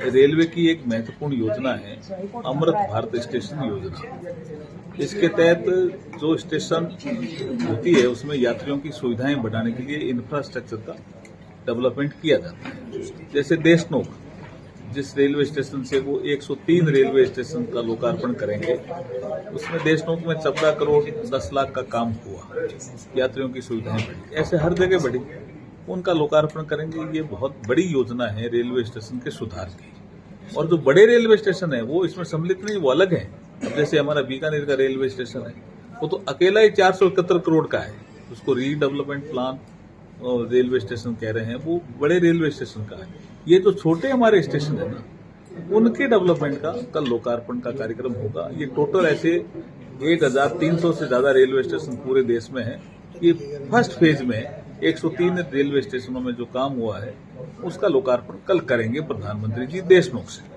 Railway की एक महत्वपूर्ण योजना है अमृत भारत स्टेशन योजना। इसके तहत जो स्टेशन होती है उसमें यात्रियों की सुविधाएं बढ़ाने के लिए इंफ्रास्ट्रक्चर का डेवलपमेंट किया जाता है। जैसे देशनोक जिस रेलवे स्टेशन से वो 103 रेलवे स्टेशन का लोकार्पण करेंगे, उसमें देशनोक में 14 करोड़ 10 लाख का काम हुआ, यात्रियों की सुविधाएं बढ़ी। ऐसे हर जगह बढ़ी, उनका लोकार्पण करेंगे। ये बहुत बड़ी योजना है रेलवे स्टेशन के सुधार की। और जो बड़े रेलवे स्टेशन है वो इसमें सम्मिलित नहीं, वो अलग है। अब जैसे हमारा बीकानेर का रेलवे स्टेशन है, वो तो अकेला ही 471 करोड़ का है। उसको रीडेवलपमेंट प्लान रेलवे स्टेशन कह रहे हैं, वो बड़े रेलवे स्टेशन का है। ये जो छोटे हमारे स्टेशन है ना, उनके डेवलपमेंट का कल लोकार्पण का कार्यक्रम होगा। ये टोटल ऐसे 1300 से ज्यादा रेलवे स्टेशन पूरे देश में है। ये फर्स्ट फेज में 103 रेलवे स्टेशनों में जो काम हुआ है उसका लोकार्पण कल करेंगे प्रधानमंत्री जी देशनोक से।